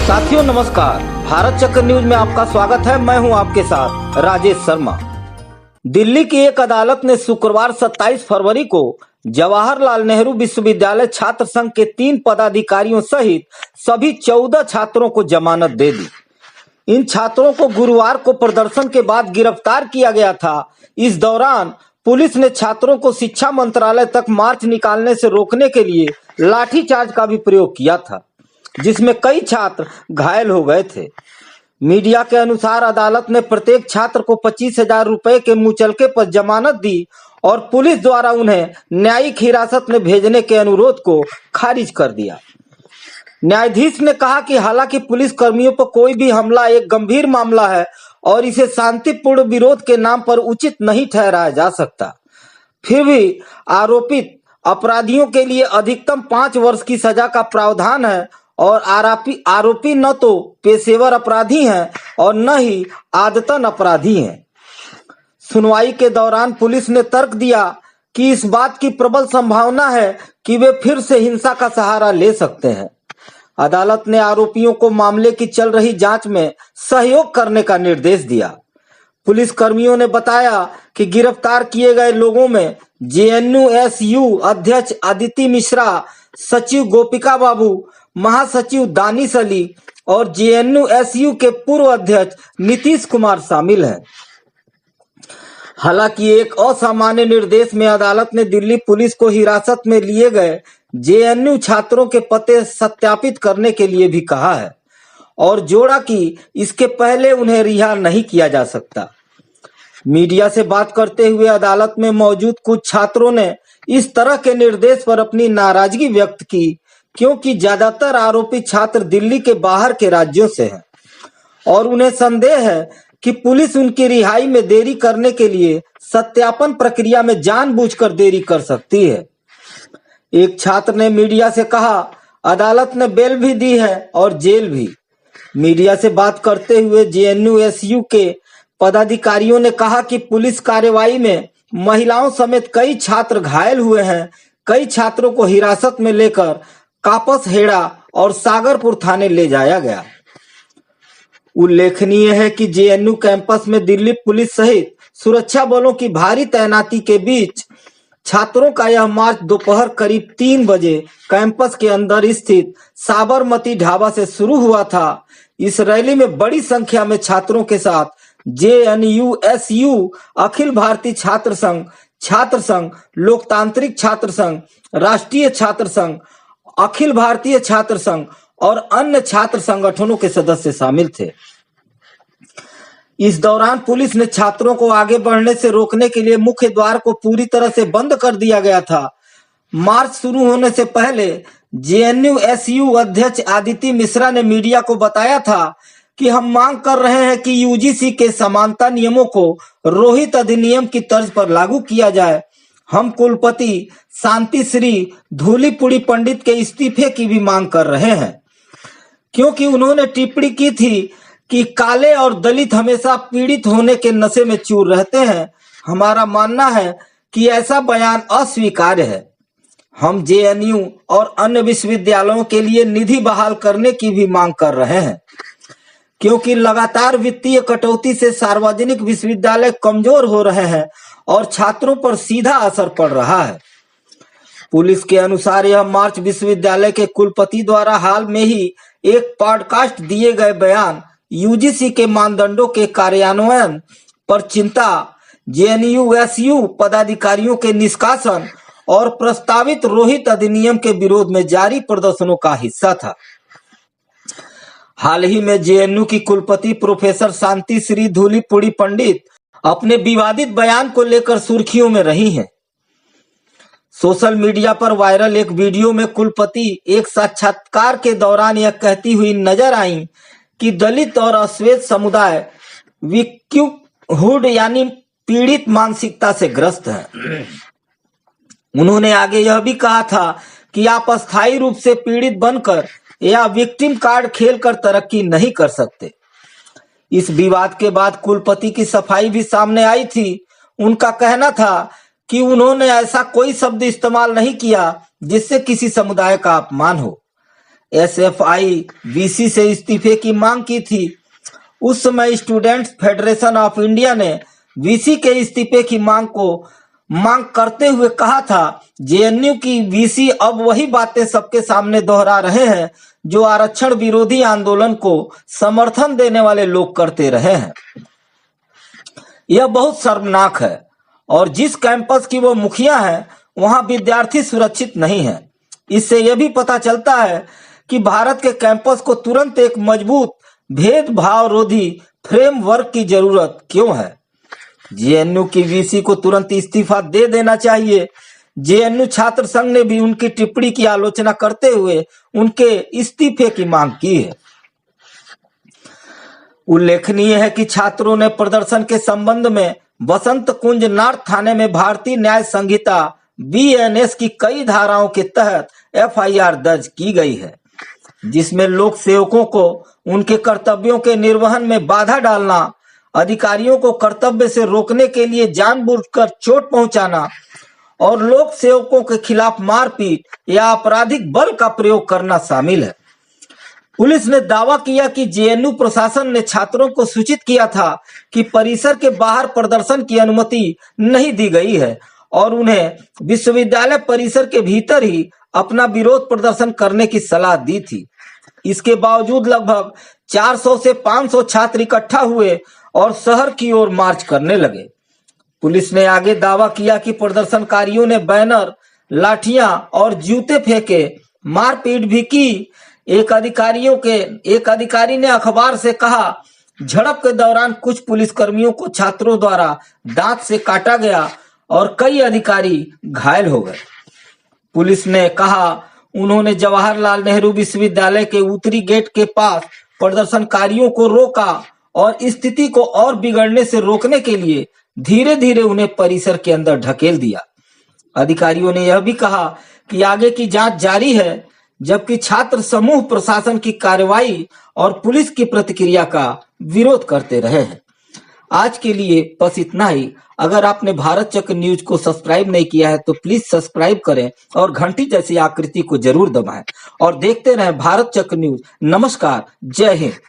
साथियों नमस्कार, भारत चक्र न्यूज में आपका स्वागत है। मैं हूं आपके साथ राजेश शर्मा। दिल्ली की एक अदालत ने शुक्रवार 27 फरवरी को जवाहरलाल नेहरू विश्वविद्यालय छात्र संघ के 3 पदाधिकारियों सहित सभी 14 छात्रों को जमानत दे दी। इन छात्रों को गुरुवार को प्रदर्शन के बाद गिरफ्तार किया गया था। इस दौरान पुलिस ने छात्रों को शिक्षा मंत्रालय तक मार्च निकालने से रोकने के लिए लाठीचार्ज का भी प्रयोग किया था, जिसमें कई छात्र घायल हो गए थे। मीडिया के अनुसार अदालत ने प्रत्येक छात्र को 25,000 रुपए के मुचलके पर जमानत दी और पुलिस द्वारा उन्हें न्यायिक हिरासत में भेजने के अनुरोध को खारिज कर दिया। न्यायाधीश ने कहा कि हालांकि पुलिस कर्मियों पर कोई भी हमला एक गंभीर मामला है और इसे शांतिपूर्ण विरोध के नाम पर उचित नहीं ठहराया जा सकता, फिर भी आरोपित अपराधियों के लिए अधिकतम 5 वर्ष की सजा का प्रावधान है और आरोपी न तो पेशेवर अपराधी हैं और न ही आदतन अपराधी हैं। सुनवाई के दौरान पुलिस ने तर्क दिया कि इस बात की प्रबल संभावना है कि वे फिर से हिंसा का सहारा ले सकते हैं। अदालत ने आरोपियों को मामले की चल रही जांच में सहयोग करने का निर्देश दिया। पुलिस कर्मियों ने बताया कि गिरफ्तार किए गए लोगों में जेएनयू अध्यक्ष अदिति मिश्रा, सचिव गोपिका बाबू, महासचिव दानिश अली और जेएनयू के पूर्व अध्यक्ष नीतीश कुमार शामिल हैं। हालांकि एक असामान्य निर्देश में अदालत ने दिल्ली पुलिस को हिरासत में लिए गए जेएनयू छात्रों के पते सत्यापित करने के लिए भी कहा है और जोड़ा कि इसके पहले उन्हें रिहा नहीं किया जा सकता। मीडिया से बात करते हुए अदालत में मौजूद कुछ छात्रों ने इस तरह के निर्देश पर अपनी नाराजगी व्यक्त की, क्योंकि ज्यादातर आरोपी छात्र दिल्ली के बाहर के राज्यों से हैं और उन्हें संदेह है कि पुलिस उनकी रिहाई में देरी करने के लिए सत्यापन प्रक्रिया में जानबूझकर देरी कर सकती है। एक छात्र ने मीडिया से कहा, अदालत ने बेल भी दी है और जेल भी। मीडिया से बात करते हुए जेएनयू के पदाधिकारियों ने कहा कि पुलिस कार्रवाई में महिलाओं समेत कई छात्र घायल हुए हैं। कई छात्रों को हिरासत में लेकर कापस हेड़ा और सागरपुर थाने ले जाया गया। उल्लेखनीय है कि जेएनयू कैंपस में दिल्ली पुलिस सहित सुरक्षा बलों की भारी तैनाती के बीच छात्रों का यह मार्च दोपहर करीब 3 बजे कैंपस के अंदर स्थित साबरमती ढाबा से शुरू हुआ था। इस रैली में बड़ी संख्या में छात्रों के साथ जेएनयू, अखिल भारतीय छात्र संघ, लोकतांत्रिक छात्र संघ, राष्ट्रीय छात्र संघ, अखिल भारतीय छात्र संघ और अन्य छात्र संगठनों के सदस्य शामिल थे। इस दौरान पुलिस ने छात्रों को आगे बढ़ने से रोकने के लिए मुख्य द्वार को पूरी तरह से बंद कर दिया गया था। मार्च शुरू होने से पहले जेएनयू अध्यक्ष अदिति मिश्रा ने मीडिया को बताया था कि हम मांग कर रहे हैं कि यूजीसी के समानता नियमों को रोहित अधिनियम की तर्ज पर लागू किया जाए। हम कुलपति शांति श्री धूलीपुड़ी पंडित के इस्तीफे की भी मांग कर रहे हैं, क्योंकि उन्होंने टिप्पणी की थी कि काले और दलित हमेशा पीड़ित होने के नशे में चूर रहते हैं। हमारा मानना है कि ऐसा बयान अस्वीकार्य है। हम जेएनयू और अन्य विश्वविद्यालयों के लिए निधि बहाल करने की भी मांग कर रहे हैं, क्योंकि लगातार वित्तीय कटौती से सार्वजनिक विश्वविद्यालय कमजोर हो रहे हैं और छात्रों पर सीधा असर पड़ रहा है। पुलिस के अनुसार यह मार्च विश्वविद्यालय के कुलपति द्वारा हाल में ही एक पॉडकास्ट दिए गए बयान, यूजीसी के मानदंडों के कार्यान्वयन पर चिंता, जेएनयू पदाधिकारियों के निष्कासन और प्रस्तावित रोहित अधिनियम के विरोध में जारी प्रदर्शनों का हिस्सा था। हाल ही में जेएनयू की कुलपति प्रोफेसर शांति श्री धूलीपुड़ी पंडित अपने विवादित बयान को लेकर सुर्खियों में रही हैं। सोशल मीडिया पर वायरल एक वीडियो में कुलपति एक साक्षात्कार के दौरान यह कहती हुई नजर आई कि दलित और अश्वेत समुदाय विक्टिमहुड यानी पीड़ित मानसिकता से ग्रस्त है। उन्होंने आगे यह भी कहा था कि आप अस्थायी रूप से पीड़ित बनकर या विक्टिम कार्ड खेलकर तरक्की नहीं कर सकते। इस विवाद के बाद कुलपति की सफाई भी सामने आई थी। उनका कहना था कि उन्होंने ऐसा कोई शब्द इस्तेमाल नहीं किया जिससे किसी समुदाय का अपमान हो। एसएफआई वीसी से इस्तीफे की मांग की थी। उस समय स्टूडेंट्स फेडरेशन ऑफ इंडिया ने वीसी के इस्तीफे की मांग करते हुए कहा था, जेएनयू की वीसी अब वही बातें सबके सामने दोहरा रहे हैं जो आरक्षण विरोधी आंदोलन को समर्थन देने वाले लोग करते रहे हैं। यह बहुत शर्मनाक है और जिस कैंपस की वो मुखिया है वहां विद्यार्थी सुरक्षित नहीं है। इससे यह भी पता चलता है कि भारत के कैंपस को तुरंत एक मजबूत भेदभावरोधी फ्रेमवर्क की जरूरत क्यों है। जेएनयू की वीसी को तुरंत इस्तीफा दे देना चाहिए। जेएनयू छात्र संघ ने भी उनकी टिप्पणी की आलोचना करते हुए उनके इस्तीफे की मांग की है। उल्लेखनीय है कि छात्रों ने प्रदर्शन के संबंध में बसंत कुंज नॉर्थ थाने में भारतीय न्याय संहिता बीएनएस की कई धाराओं के तहत एफआईआर दर्ज की गई है, जिसमें लोक सेवकों को उनके कर्तव्यों के निर्वहन में बाधा डालना, अधिकारियों को कर्तव्य से रोकने के लिए जानबूझकर चोट पहुंचाना और लोक सेवकों के खिलाफ मारपीट या आपराधिक बल का प्रयोग करना शामिल है। पुलिस ने दावा किया कि जेएनयू प्रशासन ने छात्रों को सूचित किया था कि परिसर के बाहर प्रदर्शन की अनुमति नहीं दी गई है और उन्हें विश्वविद्यालय परिसर के भीतर ही अपना विरोध प्रदर्शन करने की सलाह दी थी। इसके बावजूद लगभग 400 से 500 छात्र इकट्ठा हुए और शहर की ओर मार्च करने लगे। पुलिस ने आगे दावा किया कि प्रदर्शनकारियों ने बैनर, लाठियां और जूते फेंके, मारपीट भी की। एक अधिकारी ने अखबार से कहा, झड़प के दौरान कुछ पुलिसकर्मियों को छात्रों द्वारा दांत से काटा गया और कई अधिकारी घायल हो गए। पुलिस ने कहा, उन्होंने जवाहरलाल नेहरू विश्वविद्यालय के उत्तरी गेट के पास प्रदर्शनकारियों को रोका और स्थिति को और बिगड़ने से रोकने के लिए धीरे धीरे उन्हें परिसर के अंदर ढकेल दिया। अधिकारियों ने यह भी कहा कि आगे की जांच जारी है, जबकि छात्र समूह प्रशासन की कार्रवाई और पुलिस की प्रतिक्रिया का विरोध करते रहे हैं। आज के लिए बस इतना ही। अगर आपने भारत चक्र न्यूज को सब्सक्राइब नहीं किया है तो प्लीज सब्सक्राइब करें और घंटी जैसी आकृति को जरूर दबाएं और देखते रहें भारत चक्र न्यूज। नमस्कार, जय हिंद।